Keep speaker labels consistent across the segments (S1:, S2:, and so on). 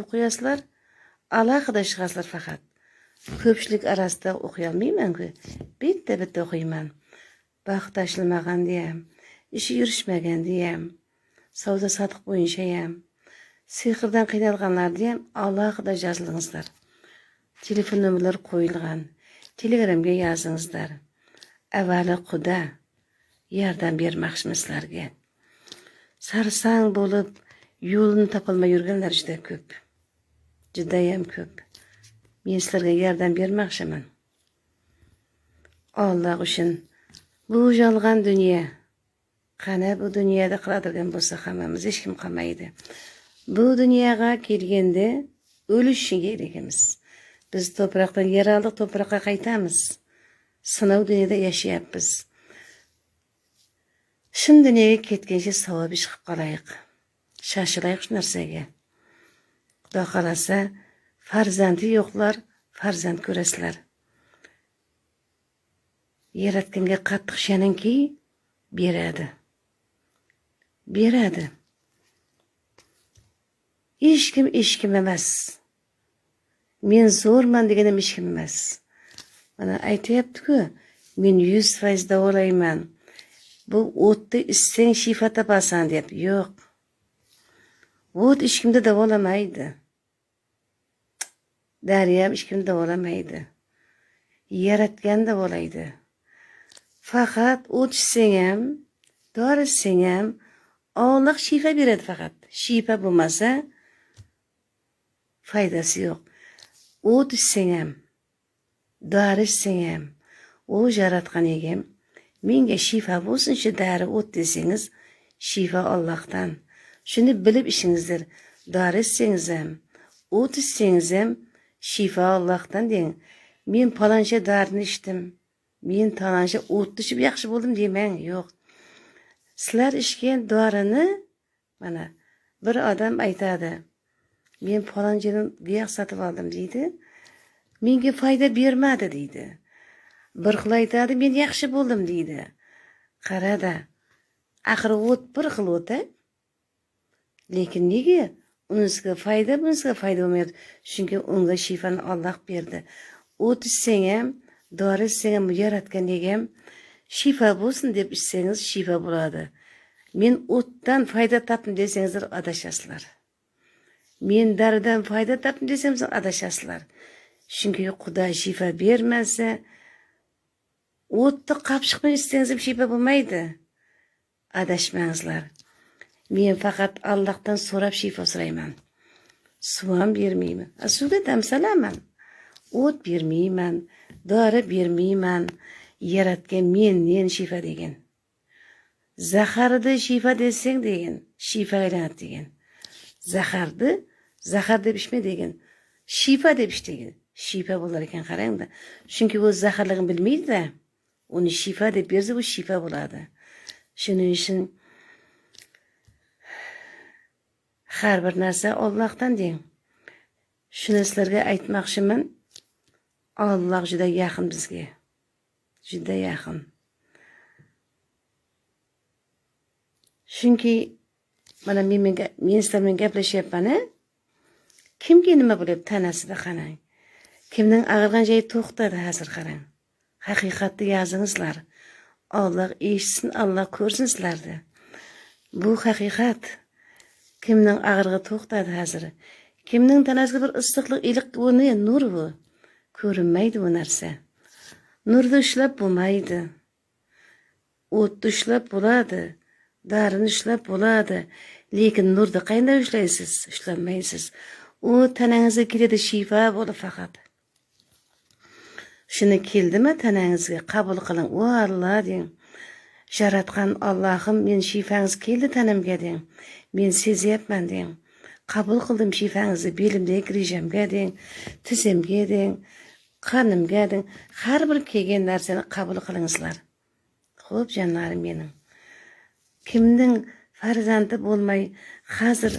S1: O'qiyasizlar, alohida ishg'asizlar faqat. Ko'pchilik arasida o'qiy olmayman-ku. Bitta o'qiyman. Vaqt tashlanmaganda ham, ishi yurishmaganda ham, savdo sotiq bo'yicha ham, sehrdan qiynalganlarda ham alohida yozilingizlar. Telefon nomerlari qo'yilgan. Telegramga yozingizlar. Avvalo Xudo yordam bermoqchimiz sizlarga. Sarsang bo'lib, yo'lini topolmay yurganlar juda ko'p. Judayam ko'p. Men sizlarga yordam bermoqchiman. Alloh uchun bu yolg'on dunyo. Qani bu dunyoda qiladigan bo'lsa hammamiz hech kim qolmaydi. Bu dunyoga kelganda o'lish kerakmiz. Biz to'proqdan yer oldik, to'proqqa qaytamiz. Sinov dunyoda yashayapmiz. Shunday dunyoga ketguncha savob ish qilib qolaylik. Shashilaylik shu narsaga. Xudo xolasa, farzandi yo'qlar farzand ko'rasizlar. Yaratganga qattiq ishoningki, beradi. Beradi. Hech kim emas. Men zo'rman deganim hech kim emas. Mana aytayapti-ku, men 100% davolayman. Bu o'tni ichsang shifa topasan deb. Yo'q. O't hech kimni davolamaydi. Daryo hech kimni davolamaydi. Yaratgan davolaydi. Faqat o't ichsang ham, dori ichsang ham Alloh shifa beradi faqat. Shifa bo'lmasa foydasi yo'q. O't ichsang ham, dori ichsang ham, u yaratgan egam menga shifa bo'lsin shu dori o't desangiz, shifa Allohdan. Shuni bilib ishingizdir. Dori ichsangiz ham, o't ichsangiz ham shifa Allohdan deng. Men paloncha dorini ichdim. Men taloncha o't ichib yaxshi bo'ldim demang, yo'q. Sizlar ichgan dorini mana bir odam aytadi. Men palonchadan giyoh sotib oldim deydi. Menga foyda bermadi deydi. Bir xil aytadi, men yaxshi bo'ldim deydi. Qarada, axir o't bir xil o't-a? Lekin nega unisiga foyda, bunisiga foyda bo'lmaydi? Chunki unga shifani Alloh berdi. O't ichsang ham, dori ichsang ham yaratgan egam shifa bo'lsin deb ichsangiz shifa bo'ladi. Men o'tdan foyda topdim desangizlar adashasizlar. Men daridan foyda topdim desangizlar adashasizlar. Chunki Xudo shifa bermasa, o'tni qapchiq bilan ichsangiz ham shifa bo'lmaydi. Adashmangizlar. Men faqat Allohdan so'rab shifa so'rayman. Suv ham bermayman. Suvga damsalaman. O't bermayman, dori bermayman. Yaratgan men shifa degan. Zaharda shifa desang degan, shifa aylanadi degan. Zahar deb ishma degan. Shifa deb ish degan. Shifa bo'lar ekan qarangda. Chunki u zaharligini bilmaydi-da. Uni shifa deb bersa, u shifa bo'ladi. Shuning uchun har bir narsa Allohdan deng. Shuni sizlarga aytmoqchiman. Alloh juda yaqin bizga. Juda yaqin. Chunki mana men sizlar bilan gaplashyapman-a? Kimga nima bo'lib tanasida qarang. Kimning og'rigan joyi to'xtadi hozir qarang. Haqiqatni yozingizlar. Alloh eshitsin, Alloh ko'rsin sizlarni. Bu haqiqat. Kimning og'rig'i to'xtadi hozir. Kimning tanasiga bir issiqlik, iliq o'rni nur bu. Ko'rinmaydi bu narsa. Nurni ushlab bo'lmaydi. O'tni ushlab bo'ladi. Darini ushlab bo'ladi. Lekin nurni qanday ushlaysiz? Ushlanmaysiz. U tanangizga keladi shifa bo'lib faqat. Shuni keldimi tanangizga qabul qiling. O Alloh deng. Yaratgan Allohim, men shifangiz keldi tanamga deng. Men sezyapman deng. Qabul qildim shifangizni belimdagi rejamga deng, tizimga deng, qonimga deng. Har bir kelgan narsani qabul qilingizlar. Xo'p, jonlarim mening. Kimning farzandi bo'lmay, hozir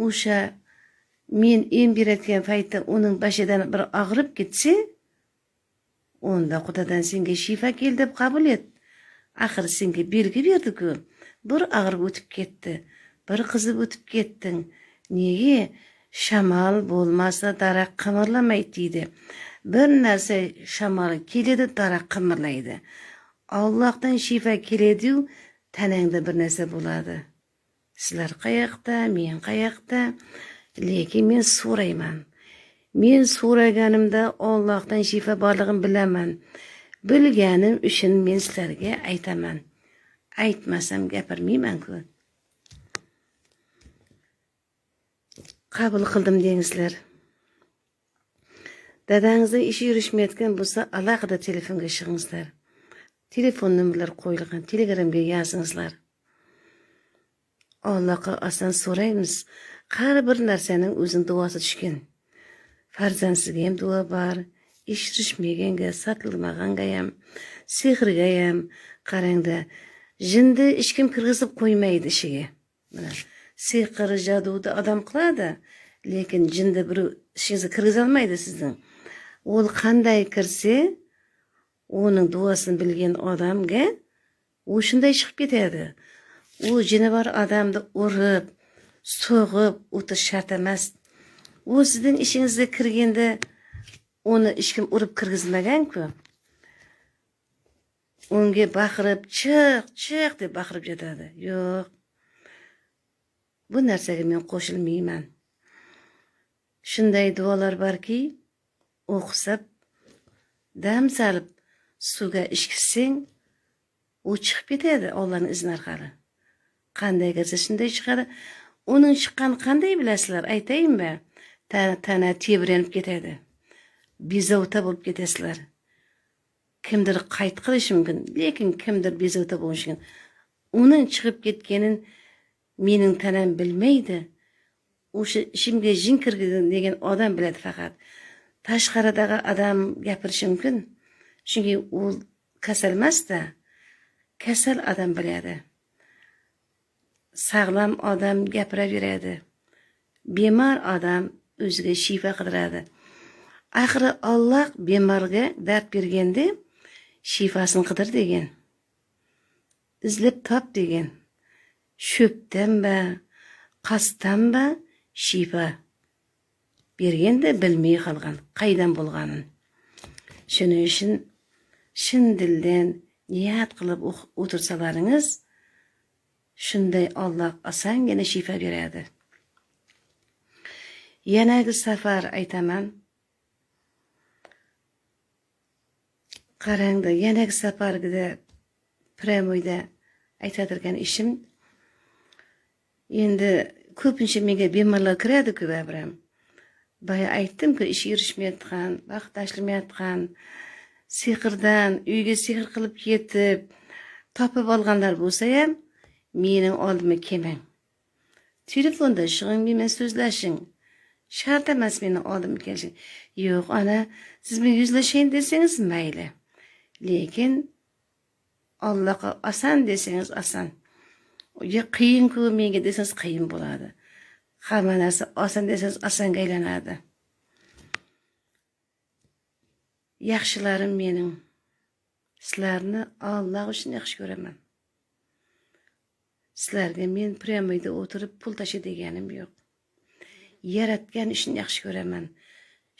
S1: o'sha men em berayotgan paytda uning boshidan bir og'rib ketsa, unda Xudodan senga shifa keldi deb qabul et. Axir senga belgi berdi-ku. Bir og'rib o'tib ketdi. Bir qizib o'tib ketding. Nega? Şamal bo'lmasa daraxt qimirlamaydi deydi. Bir narsa shamol keladi, daraxt qimirlaydi. Allohdan shifa keladi-yu, tanangda bir narsa bo'ladi. Sizlar qayoqda, men qayoqda? Lekin men so'rayman. Men so'raganimda Allohdan shifa borligini bilaman. Bilganim uchun men sizlarga aytaman. Aytmasam gapirmayman-ku. Qabul qildim dengizlar. Dadangizning ishi yurishmayotgan bo'lsa, alohida telefonga chiqingizlar. Telefon nomerlari qo'yilgan, Telegramga yozingizlar. Allohga oson so'raymiz. Har bir narsaning o'zining duosi tushgan. Farzandsizga ham duo bor, ish yurishmaganga, sotilmaganga ham, sehrga ham qarangda. Jinni hech kim kirgizib qo'ymaydi ishiga. Mana sehr, jadudi odam qiladi, lekin jinni bir ishingizni kirgiza olmaydi sizning. U qanday kirsa, uning duosini bilgan odamga u shunday chiqib ketadi. U jini bor odamni urib, so'g'ib o'tish shart emas. U sizning ishingizga kirganda uni hech kim urib kirgizmagan-ku. Unga baqirib, chiq deb baqirib ketadi. Yo'q. Bu narsaga men qo'shilmayman. Shunday duolar borki, o'qisab, dam salib suvga ishqisang, u chiqib ketadi Allohning izni orqali. Qanday kirsa shunday chiqadi. Uning chiqqan qanday bilasizlar? Aytayinmi? Tana tebranib ketadi. Bezovta bo'lib ketasizlar. Kimdir qayt qilishi mumkin, lekin kimdir bezovta bo'lishi mumkin. Uning chiqib ketganin mening tanam bilmaydi. O'sha ishimga jin kirgan degan odam biladi faqat. Tashqaridagi odam gapirishi mumkin. Chunki u kasal emas-da. Kasal odam biladi. Sog'lom odam gapiraveradi. Bemor odam o'ziga shifa qidiradi. Axiri Alloh bemorga dard berganda shifasini qidir degan. Izlab top degan. Shöpdanba, qasdanba shifa berganda bilmay qolgan, qaydan bo'lganin. Shuning uchun shin dildan niyat qilib o'tirsalaringiz, shunday Alloh osongina shifa beradi. Yanagi safar aytaman. Qarangda, yanagi safargida Premoyda aytadirgan ishim. Endi ko'pincha menga bemorlar kiradi-ku, babram. Baya aytdim-ku, ish yurishmayotgan, vaqt tashlamayotgan, sehrdan uyga sehr qilib ketib, topib olganlar bo'lsa ham, mening oldimga kelmang. Telefonda shirin bilan so'zlashing. Shart emas meni oldimga kelishing. Yo'q, ana, siz bilan yuzlashing desangiz mayli. Lekin Allohga oson desangiz oson. Ya qiyin-ku menga desangiz qiyin bo'ladi. Hamma narsa oson desangiz osonga aylanadi. Yaxshilarim mening. Sizlarni Alloh uchun yaxshi ko'raman. Sizlarga men Premoyda o'tirib pul tasha deganim yo'q. Yaratgan ishni yaxshi ko'raman.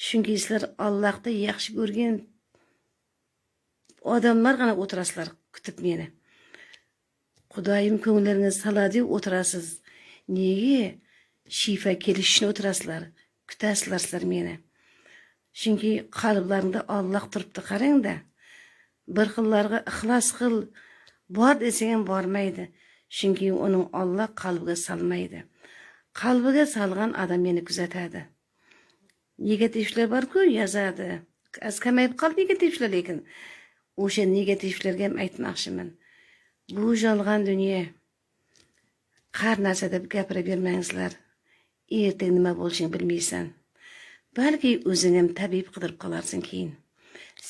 S1: Chunki sizlar Allohda yaxshi ko'rgan odamlargina o'tirasizlar kutib meni. Xudoyim ko'nglaringiz saladi o'tirasiz. Nega shifa kelishini o'tirasizlar? Kutasizlar sizlar meni. Chunki qalblaringda Alloh turibdi, qarangda. Bir xillarga ixlos qil, bor desang ham bormaydi. Chunki uning Alloh qalbiga solmaydi. Qalbiga solgan odam meni kuzatadi. Negativlar bor-ku, yozadi. Az kamayib qoldi negativlar, lekin o'sha negativlarga ham aytmoqchiman. Bu yolg'on dunyo. Har narsa deb gapirib bermangizlar. Ertaga nima bo'lishini bilmaysan. Balki o'zing ham tabib qidirib qolarsan keyin.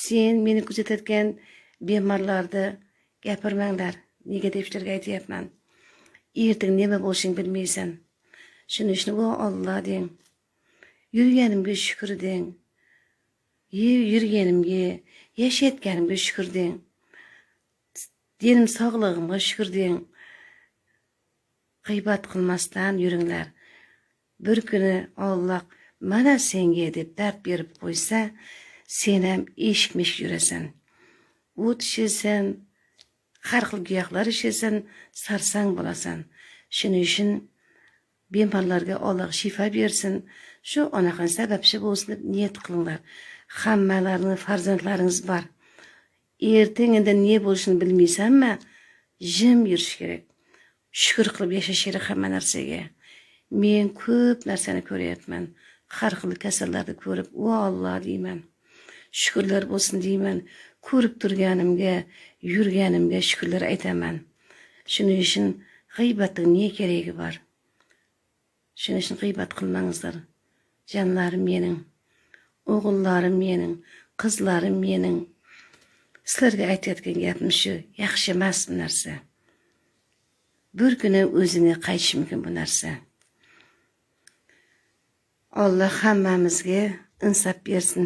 S1: Sen meni kuzatayotgan bemorlarni gapirmanglar. Negativlarga aytyapman. Ertaga nima bo'lishini bilmaysan. Shuning uchun o Alloh deng. Yurganimga shukr deng. Yurganimga, yashayotganimga shukr deng. Denim sog'lig'imga shukr deng. G'iybat qilmasdan yuringlar. bir kuni Allah mana senga deb dard berib qo'ysa, sen ham eshikmish yurasan. O't ishasan, har xil giyohlar ishasan, sarsang bo'lasan. Shuning uchun bemorlarga Alloh shifo bersin. Shu onaxon sababchi bo'lsin deb niyat qilinglar. Hammalarning farzandlaringiz bor. Ertangda ne bo'lishini bilmaysanmi? Jim yurish kerak. Shukr qilib yashash kerak hamma narsaga. Men ko'p narsani ko'ryapman. Har xil kasallarni ko'rib, "O Alloh" deyman. Shukrlar bo'lsin deyman. Ko'rib turganimga, yurganimga shukrlar aytaman. Shuning uchun g'iybatning ne keragi bor? Shuning uchun g'iybat qilmangizlar. Jonlarim mening, o'g'illarim mening, qizlarim mening. Sizlarga aytayotgan gapim shu, yaxshi emas bu narsa. Bir kuni o'zingga qaytish mumkin bu narsa. Alloh hammamizga insof bersin.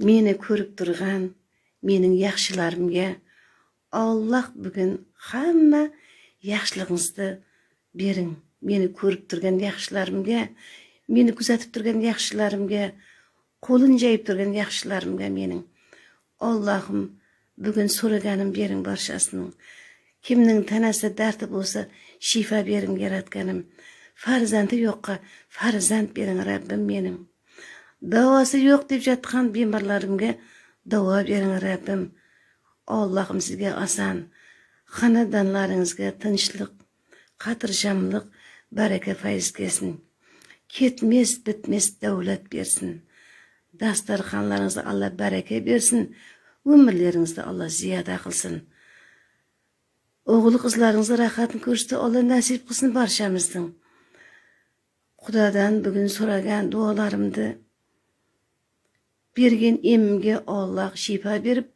S1: Meni ko'rib turgan mening yaxshilarimga Alloh bugun hamma yaxshiligingizni bering. Meni ko'rib turgan yaxshilarimga, meni kuzatib turgan yaxshilarimga, qo'lin jayib turgan yaxshilarimga mening Allohim bugun so'raganim bering barchasini. Kimning tanasida dardi bo'lsa, shifo bering yaratganim. Farzandi yo'qqa farzand bering Rabbim mening. Davosi yo'q deb yotgan bemorlarimga davo bering Rabbim. Allohim sizga oson, xonadonlaringizga tinchlik, xotirjamlik, baraka fayz kelsin. Ketmas bitmas davlat bersin. Dasturxonlaringizda Alloh baraka bersin. Umrlaringizda Alloh ziyoda qilsin. O'g'il qizlaringizni rohatini ko'rishda Alloh nasib qilsin barchamizning. Xudodan bugun so'ragan duolarimni bergan emimga Alloh shifo berib,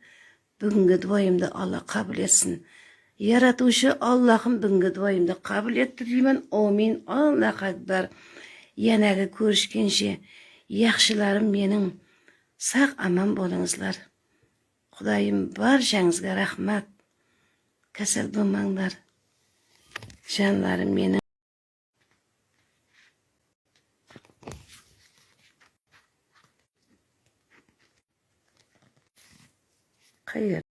S1: bugungi duoyimni Alloh qabul etsin. Yaratuvchi Allohim bugungi duoyimni qabul etdi deyman. Amin. Alloh akbar. Yanaga ko'rishguncha yaxshilarim mening sog' amon bo'lingizlar. Xudoyim barchangizga rahmat. Kasal bo'lmanglar. Jonlarim mening. Qayer